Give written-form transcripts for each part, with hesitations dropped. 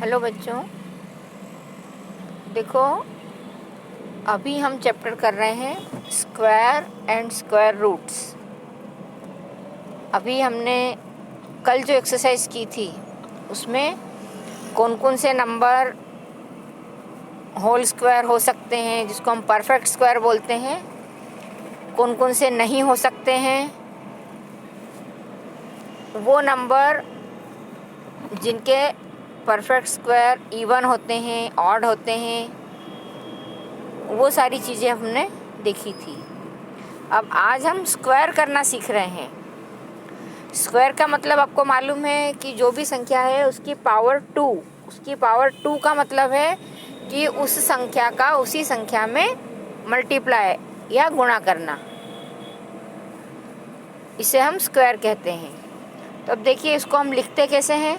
Hello बच्चों, देखो अभी हम चैप्टर कर रहे हैं स्क्वायर एंड स्क्वायर रूट्स। अभी हमने कल जो एक्सरसाइज की थी उसमें कौन कौन से नंबर होल स्क्वायर हो सकते हैं जिसको हम परफेक्ट स्क्वायर बोलते हैं, कौन कौन से नहीं हो सकते हैं, वो नंबर जिनके परफेक्ट स्क्वायर इवन होते हैं, ऑड होते हैं, वो सारी चीज़ें हमने देखी थी। अब आज हम स्क्वायर करना सीख रहे हैं। स्क्वायर का मतलब आपको मालूम है कि जो भी संख्या है उसकी पावर 2, उसकी पावर 2 का मतलब है कि उस संख्या का उसी संख्या में मल्टीप्लाई या गुणा करना, इसे हम स्क्वायर कहते हैं। तो अब देखिए इसको हम लिखते कैसे हैं।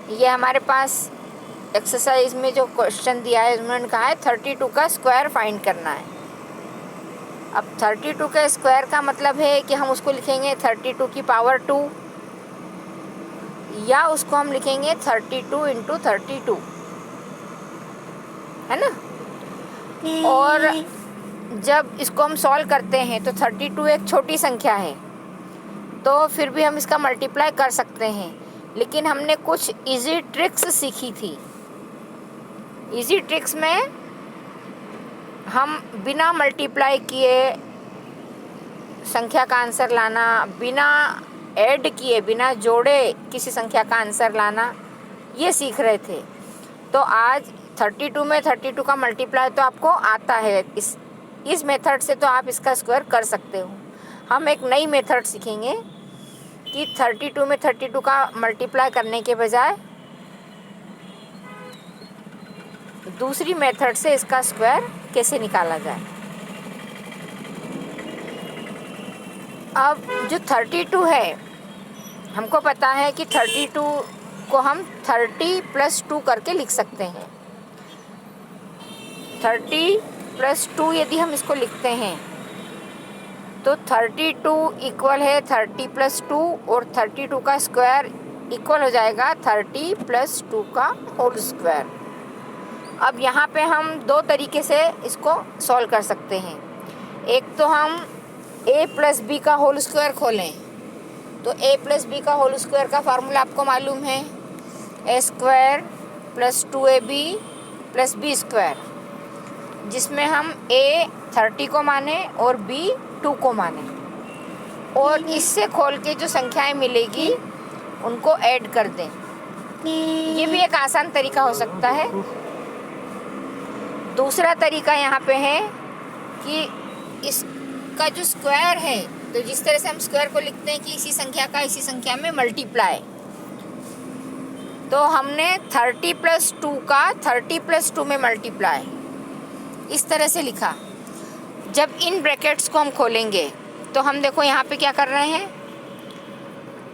ये हमारे पास एक्सरसाइज में जो क्वेश्चन दिया है उन्होंने कहा है 32 का स्क्वायर फाइंड करना है। अब 32 का स्क्वायर का मतलब है कि हम उसको लिखेंगे 32 की पावर 2, या उसको हम लिखेंगे 32 इंटू 32, है ना। और जब इसको हम सॉल्व करते हैं तो 32 एक छोटी संख्या है, तो फिर भी हम इसका मल्टीप्लाई कर सकते हैं। लेकिन हमने कुछ इजी ट्रिक्स सीखी थी। इजी ट्रिक्स में हम बिना मल्टीप्लाई किए संख्या का आंसर लाना, बिना ऐड किए, बिना जोड़े किसी संख्या का आंसर लाना, ये सीख रहे थे। तो आज 32 में 32 का मल्टीप्लाई तो आपको आता है, इस मेथड से तो आप इसका स्क्वायर कर सकते हो। हम एक नई मेथड सीखेंगे कि 32 में 32 का मल्टीप्लाई करने के बजाय दूसरी मेथड से इसका स्क्वायर कैसे निकाला जाए। अब जो 32 है, हमको पता है कि 32 को हम 30 + 2 करके लिख सकते हैं। 30 + 2 यदि हम इसको लिखते हैं तो 32 इक्वल है 30 + 2, और 32 का स्क्वायर इक्वल हो जाएगा 30 + 2 का होल स्क्वायर। अब यहाँ पे हम दो तरीके से इसको सॉल्व कर सकते हैं। एक तो हम a + b का होल स्क्वायर खोलें, तो a + b का होल स्क्वायर का फार्मूला आपको मालूम है, a² + 2ab + b², जिसमें हम a 30 को माने और b 2 को माने, और इससे खोल के जो संख्याएं मिलेगी उनको ऐड कर दें। ये भी एक आसान तरीका हो सकता है। दूसरा तरीका यहाँ पे है कि इसका जो स्क्वायर है, तो जिस तरह से हम स्क्वायर को लिखते हैं कि इसी संख्या का इसी संख्या में मल्टीप्लाई, तो हमने 30 + 2 का 30 + 2 में मल्टीप्लाई इस तरह से लिखा। जब इन ब्रैकेट्स को हम खोलेंगे तो हम देखो यहाँ पे क्या कर रहे हैं,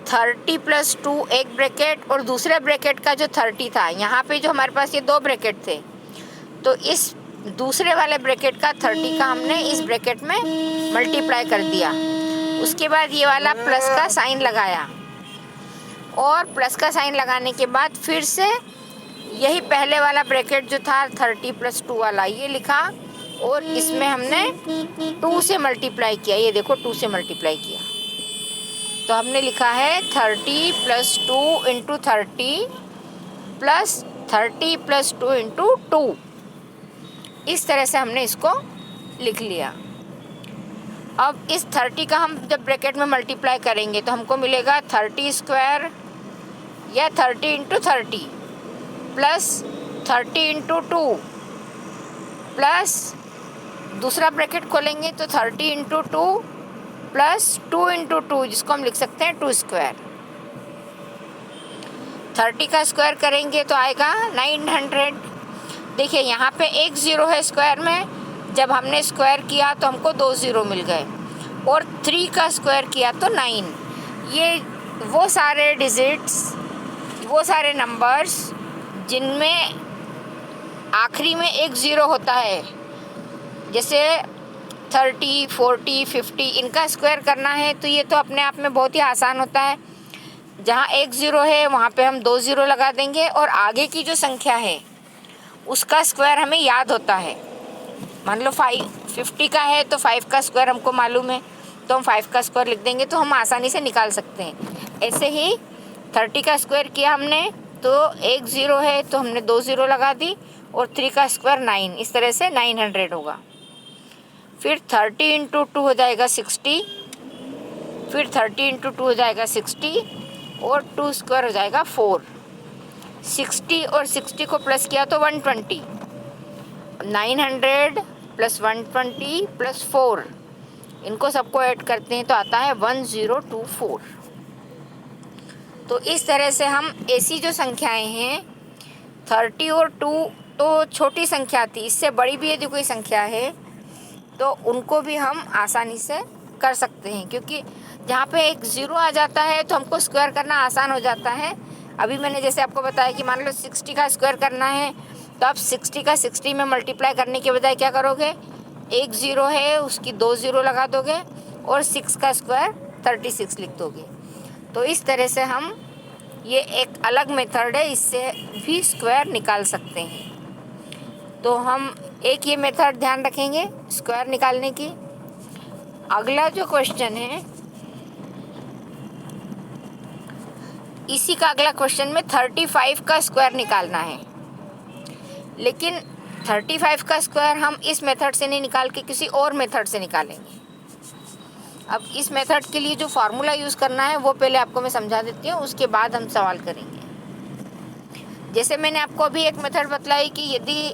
30 + 2 एक ब्रैकेट, और दूसरे ब्रैकेट का जो 30 था, यहाँ पे जो हमारे पास ये दो ब्रैकेट थे, तो इस दूसरे वाले ब्रैकेट का 30 का हमने इस ब्रैकेट में मल्टीप्लाई कर दिया। उसके बाद ये वाला प्लस का साइन लगाया, और प्लस का साइन लगाने के बाद फिर से यही पहले वाला ब्रैकेट जो था 30 + 2 वाला, ये लिखा, और इसमें हमने 2 से मल्टीप्लाई किया। ये देखो 2 से मल्टीप्लाई किया, तो हमने लिखा है 30 + 2 इंटू 30 + 30 + 2 इंटू 2। इस तरह से हमने इसको लिख लिया। अब इस 30 का हम जब ब्रैकेट में मल्टीप्लाई करेंगे तो हमको मिलेगा 30² या 30 इंटू 30 प्लस 30 इंटू 2 प्लस दूसरा ब्रैकेट खोलेंगे तो 30 इंटू 2 प्लस 2 इंटू 2, जिसको हम लिख सकते हैं 2²। 30 का स्क्वायर करेंगे तो आएगा 900। देखिए यहाँ पे एक 0 है स्क्वायर में, जब हमने स्क्वायर किया तो हमको 2 0 मिल गए, और 3 का स्क्वायर किया तो 9। ये वो सारे डिजिट्स, वो सारे नंबर्स जिनमें आखिरी में एक 0 होता है, जैसे 30, 40, 50, इनका स्क्वायर करना है तो ये तो अपने आप में बहुत ही आसान होता है। जहाँ एक ज़ीरो है वहाँ पे हम 2 ज़ीरो लगा देंगे, और आगे की जो संख्या है उसका स्क्वायर हमें याद होता है। मान लो 50 का है तो 5 का स्क्वायर हमको मालूम है, तो हम 5 का स्क्वायर लिख देंगे, तो हम आसानी से निकाल सकते हैं। ऐसे ही 30 का स्क्वायर किया हमने, तो एक ज़ीरो है तो हमने 2 ज़ीरो लगा दी, और 3 का स्क्वायर 9, इस तरह से 900 होगा। फिर 30 इंटू 2 हो जाएगा 60, फिर 30 इंटू 2 हो जाएगा 60, और 2 स्क्वायर हो जाएगा 4। 60 और 60 को प्लस किया तो 120, 900 प्लस 120 प्लस 4, इनको सबको ऐड करते हैं तो आता है 1024। तो इस तरह से हम ऐसी जो संख्याएं हैं 30 और 2 तो छोटी संख्या थी, इससे बड़ी भी यदि कोई संख्या है तो उनको भी हम आसानी से कर सकते हैं, क्योंकि जहाँ पे एक ज़ीरो आ जाता है तो हमको स्क्वायर करना आसान हो जाता है। अभी मैंने जैसे आपको बताया कि मान लो 60 का स्क्वायर करना है, तो आप 60 का 60 में मल्टीप्लाई करने के बजाय क्या करोगे, एक ज़ीरो है उसकी 2 ज़ीरो लगा दोगे, और 6 का स्क्वायर 36 लिख दोगे। तो इस तरह से हम, ये एक अलग मेथड है, इससे भी स्क्वायर निकाल सकते हैं। तो हम एक ये मेथड ध्यान रखेंगे स्क्वायर निकालने की। अगला जो क्वेश्चन है, इसी का अगला क्वेश्चन में 35 का स्क्वायर निकालना है, लेकिन 35 का स्क्वायर हम इस मेथड से नहीं निकाल के किसी और मेथड से निकालेंगे। अब इस मेथड के लिए जो फार्मूला यूज़ करना है वो पहले आपको मैं समझा देती हूँ, उसके बाद हम सवाल करेंगे। जैसे मैंने आपको अभी एक मेथड बतलाई कि यदि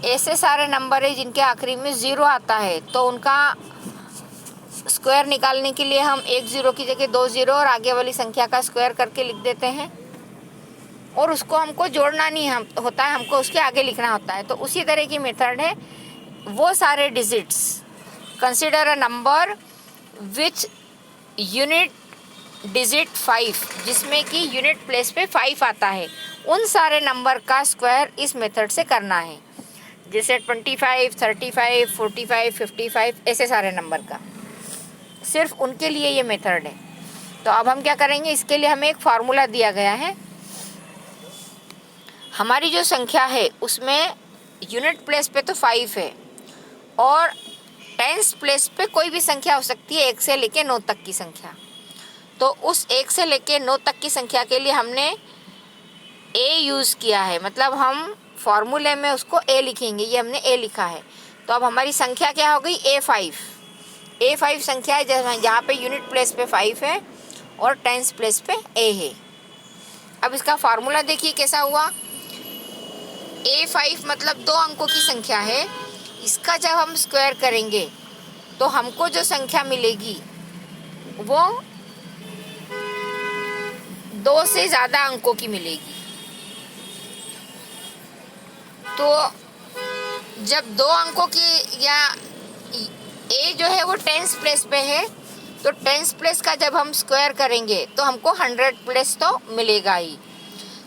ऐसे सारे नंबर है जिनके आखिरी में ज़ीरो आता है, तो उनका स्क्वायर निकालने के लिए हम एक ज़ीरो की जगह 2 ज़ीरो और आगे वाली संख्या का स्क्वायर करके लिख देते हैं, और उसको हमको जोड़ना नहीं होता है, हमको उसके आगे लिखना होता है। तो उसी तरह की मेथड है वो सारे digits, consider a number which unit digit 5, जिसमें कि यूनिट प्लेस पे 5 आता है, उन सारे नंबर का स्क्वायर इस मेथड से करना है। जैसे 25, 35, 45, 55, ऐसे सारे नंबर का, सिर्फ उनके लिए ये मेथड है। तो अब हम क्या करेंगे, इसके लिए हमें एक फार्मूला दिया गया है। हमारी जो संख्या है उसमें यूनिट प्लेस पे तो 5 है, और टेंस प्लेस पे कोई भी संख्या हो सकती है 1 से लेके 9 तक की संख्या। तो उस 1 से लेके 9 तक की संख्या के लिए हमने ए यूज़ किया है, मतलब हम फॉर्मूले में उसको ए लिखेंगे, ये हमने ए लिखा है। तो अब हमारी संख्या क्या हो गई, A5 संख्या है जहाँ पे यूनिट प्लेस पे 5 है और टेंस प्लेस पे ए है। अब इसका फार्मूला देखिए कैसा हुआ। A5 मतलब 2 अंकों की संख्या है, इसका जब हम स्क्वायर करेंगे तो हमको जो संख्या मिलेगी वो 2 से ज़्यादा अंकों की मिलेगी। तो जब 2 अंकों की, या ए जो है वो टेंस प्लेस पे है, तो टेंस प्लेस का जब हम स्क्वायर करेंगे तो हमको 100 प्लेस तो मिलेगा ही।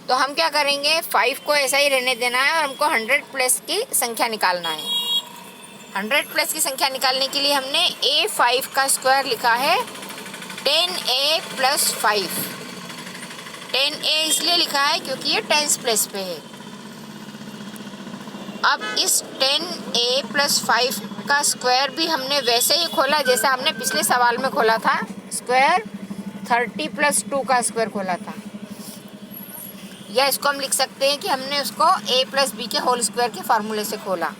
तो हम क्या करेंगे, 5 को ऐसा ही रहने देना है और हमको 100 प्लेस की संख्या निकालना है। 100 प्लेस की संख्या निकालने के लिए हमने A5 का स्क्वायर लिखा है 10A प्लस 5। 10A इसलिए लिखा है क्योंकि ये टेंस प्लेस पे है। अब इस 10A प्लस 5 का स्क्वायर भी हमने वैसे ही खोला जैसे हमने पिछले सवाल में खोला था, स्क्वायर 30 प्लस 2 का स्क्वायर खोला था। या इसको हम लिख सकते हैं कि हमने उसको A प्लस बी के होल स्क्वायर के फार्मूले से खोला।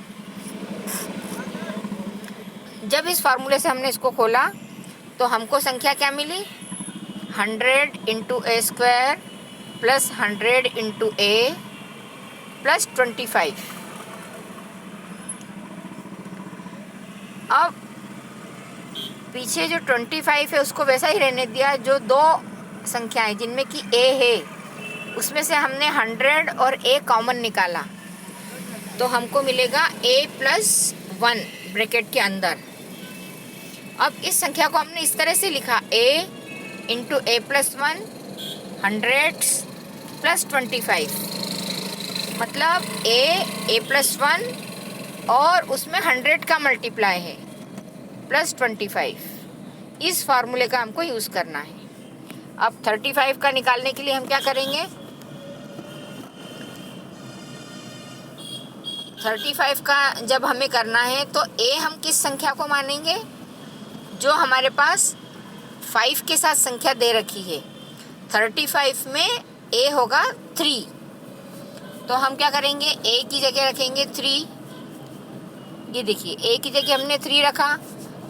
जब इस फार्मूले से हमने इसको खोला तो हमको संख्या क्या मिली, 100 इंटू ए स्क्वायर प्लस 100 इंटू ए प्लस 25। अब पीछे जो 25 है उसको वैसा ही रहने दिया, जो 2 संख्याएं जिनमें कि a है उसमें से हमने 100 और a कॉमन निकाला, तो हमको मिलेगा a प्लस 1 ब्रैकेट के अंदर। अब इस संख्या को हमने इस तरह से लिखा, a into A plus 1 100 plus 25, मतलब a प्लस 1 और उसमें 100 का मल्टीप्लाई है प्लस 25। इस फार्मूले का हमको यूज़ करना है। अब 35 का निकालने के लिए हम क्या करेंगे, 35 का जब हमें करना है तो ए हम किस संख्या को मानेंगे, जो हमारे पास 5 के साथ संख्या दे रखी है। 35 में ए होगा 3, तो हम क्या करेंगे, ए की जगह रखेंगे 3। ये देखिए ए की जगह हमने 3 रखा,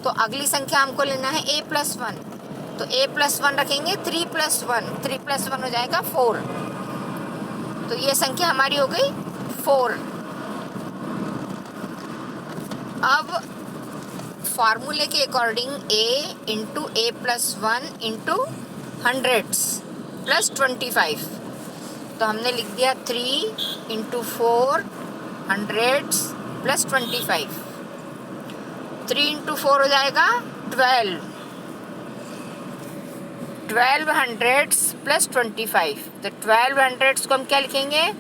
तो अगली संख्या हमको लेना है a+1, तो a+1 रखेंगे 3+1, 3+1 हो जाएगा 4, तो ये संख्या हमारी हो गई 4। अब फार्मूले के according a into a+1 into 100s plus 25, तो हमने लिख दिया 3 इंटू 4 100s प्लस 25, 3 इंटू 4 हो जाएगा 12 100s प्लस 25, तो 12 100s को हम क्या लिखेंगे,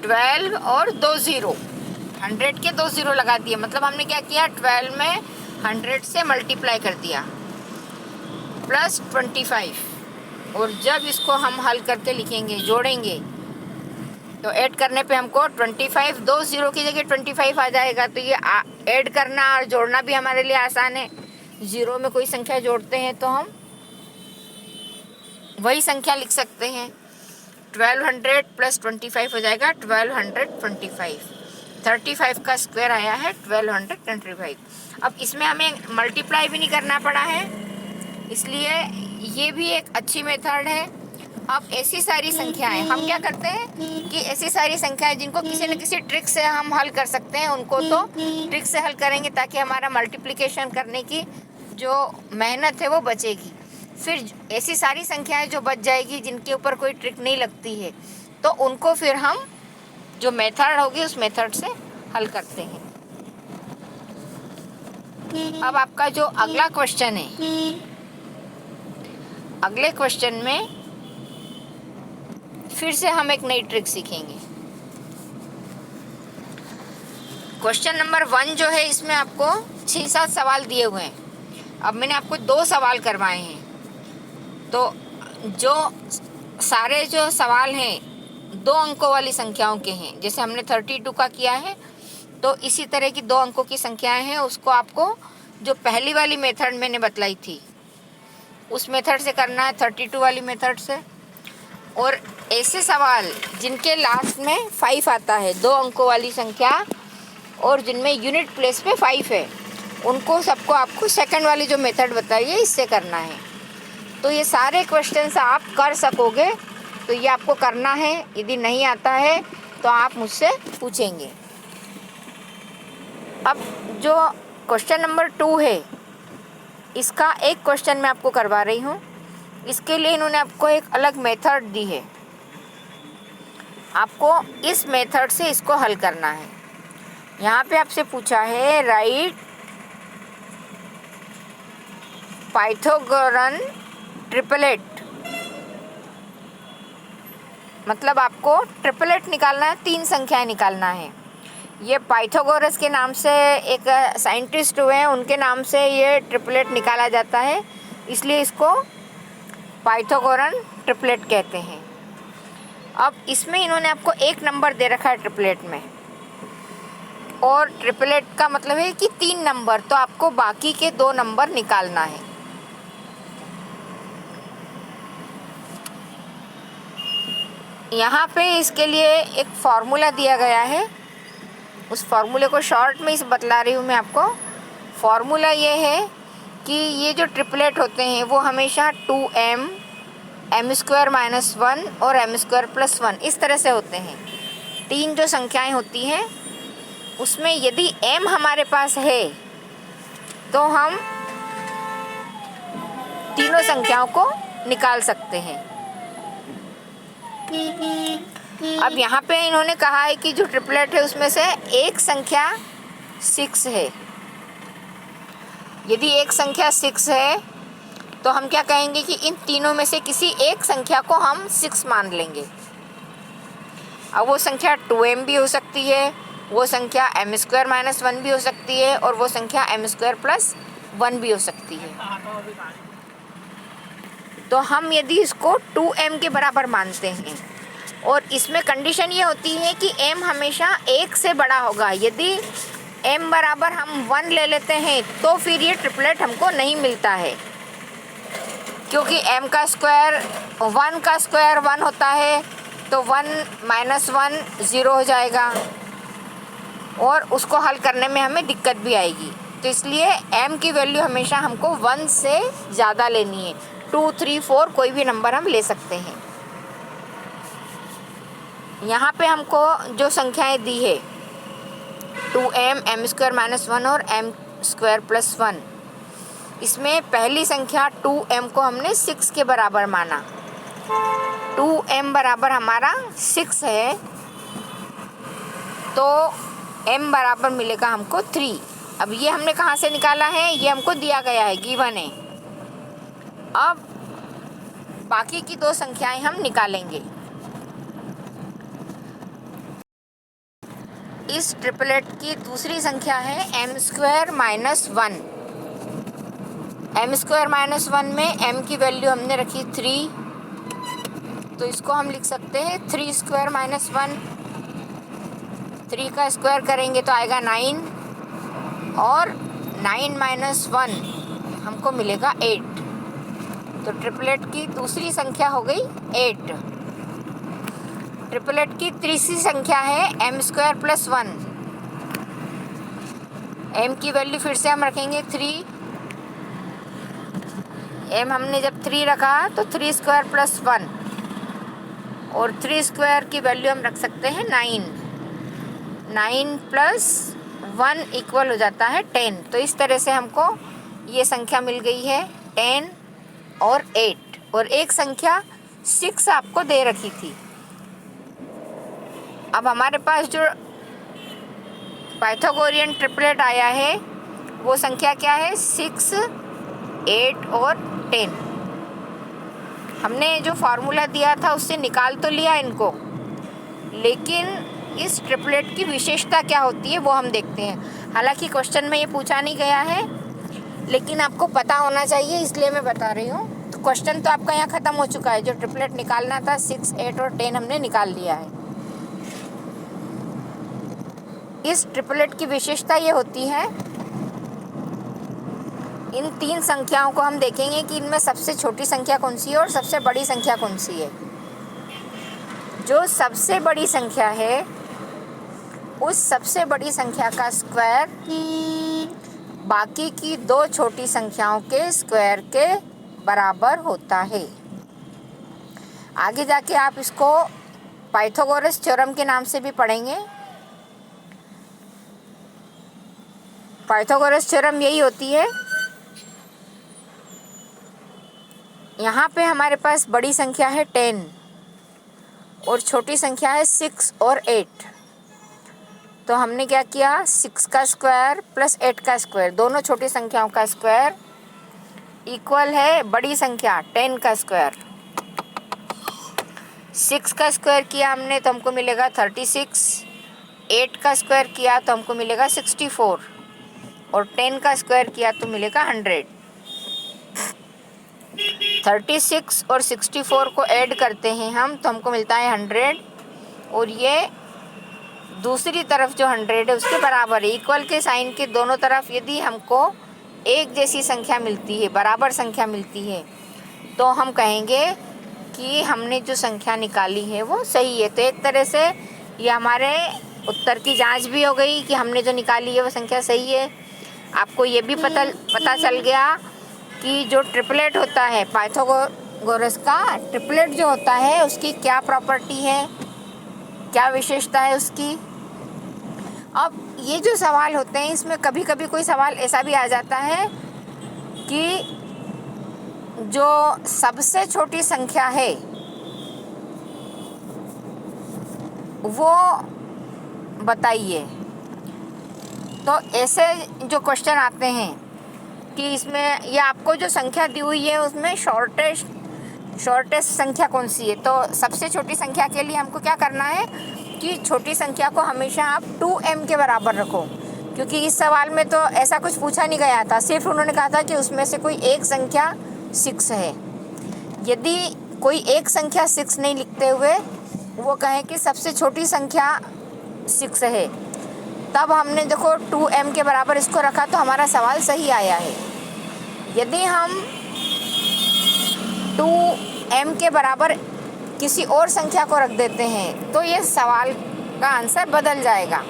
12 और 2 0, 100 के 2 0 लगा दिए, मतलब हमने क्या किया, 12 में 100 से मल्टीप्लाई कर दिया प्लस 25, और जब इसको हम हल करके लिखेंगे, जोड़ेंगे, तो ऐड करने पे हमको 25, 2 0 की जगह 25 आ जाएगा। तो ये ऐड करना और जोड़ना भी हमारे लिए आसान है। 0 में कोई संख्या जोड़ते हैं तो हम वही संख्या लिख सकते हैं। 1200 प्लस 25 हो जाएगा 1225। 35 का स्क्वायर आया है 1225। अब इसमें हमें मल्टीप्लाई भी नहीं करना पड़ा है, इसलिए ये भी एक अच्छी मेथड है। अब ऐसी सारी संख्याएं हम क्या करते हैं कि ऐसी सारी संख्याएं जिनको किसी न किसी ट्रिक से हम हल कर सकते हैं, उनको तो ट्रिक से हल करेंगे ताकि हमारा मल्टीप्लिकेशन करने की जो मेहनत है वो बचेगी। फिर ऐसी सारी संख्याएं जो बच जाएगी जिनके ऊपर कोई ट्रिक नहीं लगती है, तो उनको फिर हम जो मेथड होगी उस मेथड से हल करते हैं। अब आपका जो अगला क्वेश्चन है, अगले क्वेश्चन में फिर से हम एक नई ट्रिक सीखेंगे। क्वेश्चन नंबर 1 जो है, इसमें आपको 6-7 सवाल दिए हुए हैं। अब मैंने आपको 2 सवाल करवाए हैं, तो जो सारे जो सवाल हैं 2 अंकों वाली संख्याओं के हैं। जैसे हमने 32 का किया है, तो इसी तरह की 2 अंकों की संख्याएं हैं, उसको आपको जो पहली वाली मेथड मैंने बतलाई थी उस मेथड से करना है, 32 वाली मेथड से। और ऐसे सवाल जिनके लास्ट में 5 आता है, 2 अंकों वाली संख्या, और जिनमें यूनिट प्लेस पे 5 है, उनको सबको आपको सेकंड वाली जो मेथड बताई है इससे करना है। तो ये सारे क्वेश्चंस आप कर सकोगे, तो ये आपको करना है। यदि नहीं आता है तो आप मुझसे पूछेंगे। अब जो क्वेश्चन नंबर 2 है, इसका एक क्वेश्चन मैं आपको करवा रही हूँ। इसके लिए इन्होंने आपको एक अलग मेथड दी है, आपको इस मेथड से इसको हल करना है। यहाँ पे आपसे पूछा है राइट पाइथागोरन ट्रिपलेट, मतलब आपको ट्रिपलेट निकालना है, 3 संख्याएं निकालना है। ये पाइथागोरस के नाम से एक साइंटिस्ट हुए हैं, उनके नाम से ये ट्रिपलेट निकाला जाता है, इसलिए इसको पाइथागोरन ट्रिपलेट कहते हैं। अब इसमें इन्होंने आपको 1 नंबर दे रखा है ट्रिपलेट में, और ट्रिपलेट का मतलब है कि 3 नंबर, तो आपको बाकी के 2 नंबर निकालना है। यहाँ पे इसके लिए एक फार्मूला दिया गया है, उस फार्मूले को शॉर्ट में इस बतला रही हूँ मैं आपको। फार्मूला ये है कि ये जो ट्रिपलेट होते हैं वो हमेशा 2m, m² - 1 और m² + 1 इस तरह से होते हैं। 3 जो संख्याएं होती हैं उसमें यदि m हमारे पास है तो हम तीनों संख्याओं को निकाल सकते हैं। अब यहाँ पे इन्होंने कहा है कि जो ट्रिपलेट है उसमें से एक संख्या 6 है। यदि एक संख्या 6 है तो हम क्या कहेंगे कि इन तीनों में से किसी एक संख्या को हम 6 मान लेंगे। अब वो संख्या 2m भी हो सकती है, वो संख्या m² - 1 भी हो सकती है, और वो संख्या m² + 1 भी हो सकती है। तो हम यदि इसको 2m के बराबर मानते हैं और इसमें कंडीशन ये होती है कि m हमेशा 1 से बड़ा होगा। यदि m बराबर हम 1 ले लेते हैं तो फिर ये ट्रिपलेट हमको नहीं मिलता है, क्योंकि m का स्क्वायर 1 का स्क्वायर 1 होता है, तो 1 - 1 0 हो जाएगा और उसको हल करने में हमें दिक्कत भी आएगी। तो इसलिए m की वैल्यू हमेशा हमको 1 से ज़्यादा लेनी है। 2, 3, 4 कोई भी नंबर हम ले सकते हैं। यहाँ पे हमको जो संख्याएं दी है 2m, m² - 1 और m² + 1, इसमें पहली संख्या 2m को हमने 6 के बराबर माना। 2m बराबर हमारा 6 है, तो m बराबर मिलेगा हमको 3। अब ये हमने कहाँ से निकाला है? ये हमको दिया गया है, गिवन है। अब बाकी की 2 संख्याएं हम निकालेंगे। इस ट्रिपलेट की दूसरी संख्या है m² - 1। m² - 1 में m की वैल्यू हमने रखी 3, तो इसको हम लिख सकते हैं 3² - 1। 3 का स्क्वायर करेंगे तो आएगा 9, और 9 - 1 हमको मिलेगा 8। तो ट्रिपलेट की दूसरी संख्या हो गई 8। ट्रिपलेट की तीसरी संख्या है m² + 1। m की वैल्यू फिर से हम रखेंगे 3। m हमने जब 3 रखा तो 3² + 1, और 3² की वैल्यू हम रख सकते हैं 9। 9 + 1 इक्वल हो जाता है 10। तो इस तरह से हमको ये संख्या मिल गई है 10 और 8, और एक संख्या 6 आपको दे रखी थी। अब हमारे पास जो पाइथागोरियन ट्रिपलेट आया है वो संख्या क्या है? 6, 8 और 10। हमने जो फार्मूला दिया था उससे निकाल तो लिया इनको, लेकिन इस ट्रिपलेट की विशेषता क्या होती है वो हम देखते हैं। हालांकि क्वेश्चन में ये पूछा नहीं गया है, लेकिन आपको पता होना चाहिए इसलिए मैं बता रही हूँ। तो क्वेश्चन तो आपका यहाँ ख़त्म हो चुका है। जो ट्रिपलेट निकालना था 6, 8 और 10 हमने निकाल लिया है। इस ट्रिपलेट की विशेषता ये होती है, इन 3 संख्याओं को हम देखेंगे कि इनमें सबसे छोटी संख्या कौन सी है और सबसे बड़ी संख्या कौन सी है। जो सबसे बड़ी संख्या है उस सबसे बड़ी संख्या का स्क्वायर बाकी की 2 छोटी संख्याओं के स्क्वायर के बराबर होता है। आगे जाके आप इसको पाइथागोरस थ्योरम के नाम से भी पढ़ेंगे। पाइथागोरस थ्योरम यही होती है, यहाँ पे हमारे पास बड़ी संख्या है 10 और छोटी संख्या है 6 और 8। तो हमने क्या किया? 6 का स्क्वायर + 8 का स्क्वायर, दोनों छोटी संख्याओं का स्क्वायर इक्वल है बड़ी संख्या 10 का स्क्वायर। 6 का स्क्वायर किया हमने तो हमको मिलेगा 36। 8 का स्क्वायर किया तो हमको मिलेगा 64, और 10 का स्क्वायर किया तो मिलेगा 100। 36 और 64 को ऐड करते हैं हम तो हमको मिलता है 100, और ये दूसरी तरफ जो 100 है उसके बराबर है। इक्वल के साइन के दोनों तरफ यदि हमको एक जैसी संख्या मिलती है, बराबर संख्या मिलती है, तो हम कहेंगे कि हमने जो संख्या निकाली है वो सही है। तो एक तरह से ये हमारे उत्तर की जांच भी हो गई कि हमने जो निकाली है वो संख्या सही है। आपको ये भी पता चल गया कि जो ट्रिपलेट होता है पाइथागोरस का ट्रिपलेट जो होता है उसकी क्या प्रॉपर्टी है, क्या विशेषता है उसकी। अब ये जो सवाल होते हैं इसमें कभी कभी कोई सवाल ऐसा भी आ जाता है कि जो सबसे छोटी संख्या है वो बताइए। तो ऐसे जो क्वेश्चन आते हैं कि इसमें ये आपको जो संख्या दी हुई है उसमें शॉर्टेस्ट संख्या कौन सी है। तो सबसे छोटी संख्या के लिए हमको क्या करना है कि छोटी संख्या को हमेशा आप 2m के बराबर रखो, क्योंकि इस सवाल में तो ऐसा कुछ पूछा नहीं गया था। सिर्फ उन्होंने कहा था कि उसमें से कोई एक संख्या 6 है। यदि कोई एक संख्या 6 नहीं लिखते हुए वो कहें कि सबसे छोटी संख्या 6 है, तब हमने देखो 2m के बराबर इसको रखा तो हमारा सवाल सही आया है। यदि हम 2m के बराबर किसी और संख्या को रख देते हैं तो ये सवाल का आंसर बदल जाएगा।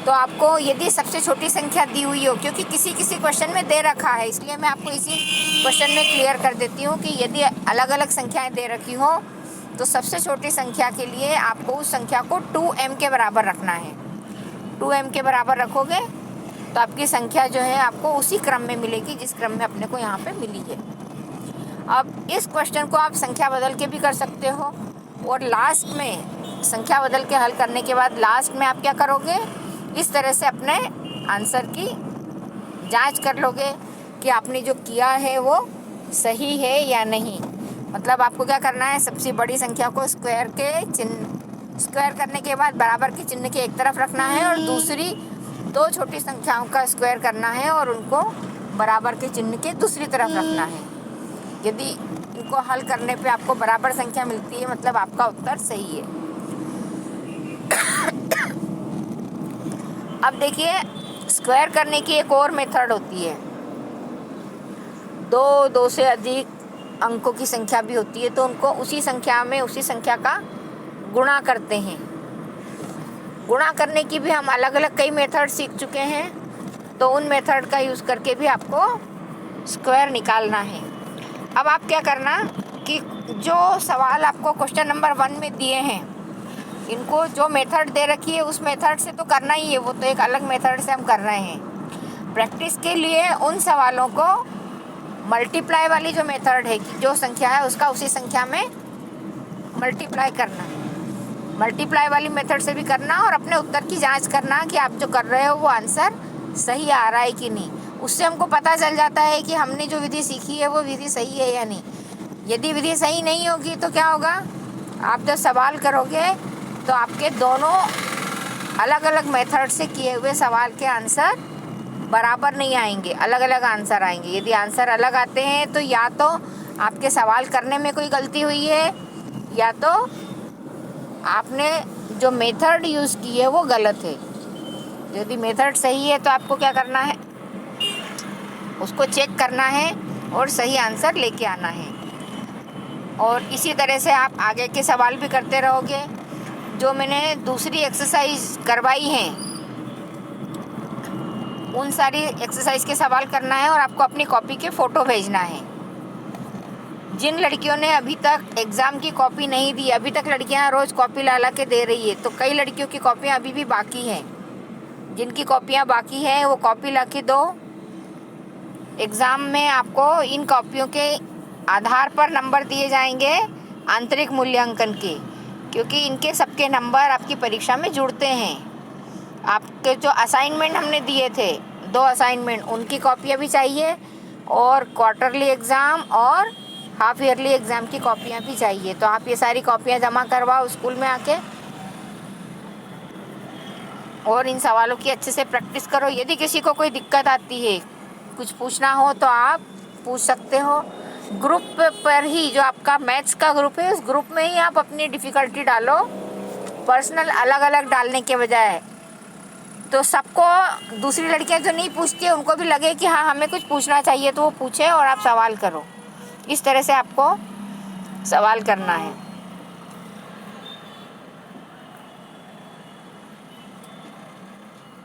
तो आपको यदि सबसे छोटी संख्या दी हुई हो, क्योंकि किसी क्वेश्चन में दे रखा है, इसलिए मैं आपको इसी क्वेश्चन में क्लियर कर देती हूँ कि यदि अलग अलग संख्याएं दे रखी हो तो सबसे छोटी संख्या के लिए आपको उस संख्या को 2m के बराबर रखना है। 2m के बराबर रखोगे तो आपकी संख्या जो है आपको उसी क्रम में मिलेगी जिस क्रम में अपने को यहाँ पे मिली है। अब इस क्वेश्चन को आप संख्या बदल के भी कर सकते हो, और लास्ट में संख्या बदल के हल करने के बाद लास्ट में आप क्या करोगे, इस तरह से अपने आंसर की जांच कर लोगे कि आपने जो किया है वो सही है या नहीं। मतलब आपको क्या करना है, सबसे बड़ी संख्या को स्क्वायर करने के बाद बराबर के चिन्ह के एक तरफ रखना है और दूसरी दो छोटी संख्याओं का स्क्वायर करना है और उनको बराबर के चिन्ह के दूसरी तरफ रखना है। यदि इनको हल करने पे आपको बराबर संख्या मिलती है मतलब आपका उत्तर सही है। अब देखिए, स्क्वायर करने की एक और मेथड होती है। दो से अधिक अंकों की संख्या भी होती है तो उनको उसी संख्या में उसी संख्या का गुणा करते हैं। गुणा करने की भी हम अलग अलग कई मेथड सीख चुके हैं, तो उन मेथड का यूज़ करके भी आपको स्क्वायर निकालना है। अब आप क्या करना कि जो सवाल आपको क्वेश्चन नंबर 1 में दिए हैं, इनको जो मेथड दे रखी है उस मेथड से तो करना ही है, वो तो एक अलग मेथड से हम कर रहे हैं। प्रैक्टिस के लिए उन सवालों को मल्टीप्लाई वाली जो मेथड है कि जो संख्या है उसका उसी संख्या में मल्टीप्लाई करना, मल्टीप्लाई वाली मेथड से भी करना और अपने उत्तर की जांच करना कि आप जो कर रहे हो वो आंसर सही आ रहा है कि नहीं। उससे हमको पता चल जाता है कि हमने जो विधि सीखी है वो विधि सही है या नहीं। यदि विधि सही नहीं होगी तो क्या होगा, आप जब सवाल करोगे तो आपके दोनों अलग अलग मेथड से किए हुए सवाल के आंसर बराबर नहीं आएंगे, अलग अलग आंसर आएंगे। यदि आंसर अलग आते हैं तो या तो आपके सवाल करने में कोई गलती हुई है या तो आपने जो मेथड यूज़ की है वो गलत है। यदि मेथड सही है तो आपको क्या करना है, उसको चेक करना है और सही आंसर लेके आना है। और इसी तरह से आप आगे के सवाल भी करते रहोगे। जो मैंने दूसरी एक्सरसाइज करवाई हैं उन सारी एक्सरसाइज के सवाल करना है और आपको अपनी कॉपी के फ़ोटो भेजना है। जिन लड़कियों ने अभी तक एग्ज़ाम की कॉपी नहीं दी, अभी तक लड़कियां रोज़ कॉपी ला के दे रही है, तो कई लड़कियों की कॉपियां अभी भी बाकी हैं। जिनकी कॉपियां बाकी हैं वो कॉपी ला के दो। एग्ज़ाम में आपको इन कॉपियों के आधार पर नंबर दिए जाएंगे आंतरिक मूल्यांकन के, क्योंकि इनके सबके नंबर आपकी परीक्षा में जुड़ते हैं। आपके जो असाइनमेंट हमने दिए थे 2 असाइनमेंट, उनकी कॉपियाँ भी चाहिए और क्वार्टरली एग्ज़ाम और हाफ ईयरली एग्ज़ाम की कॉपियाँ भी चाहिए। तो आप ये सारी कॉपियाँ जमा करवाओ स्कूल में आके और इन सवालों की अच्छे से प्रैक्टिस करो। यदि किसी को कोई दिक्कत आती है, कुछ पूछना हो तो आप पूछ सकते हो। ग्रुप पर ही, जो आपका मैथ्स का ग्रुप है उस ग्रुप में ही आप अपनी डिफ़िकल्टी डालो, पर्सनल अलग अलग डालने के बजाय। तो सबको, दूसरी लड़कियां जो नहीं पूछती है उनको भी लगे कि हाँ हमें कुछ पूछना चाहिए तो वो पूछे और आप सवाल करो। इस तरह से आपको सवाल करना है।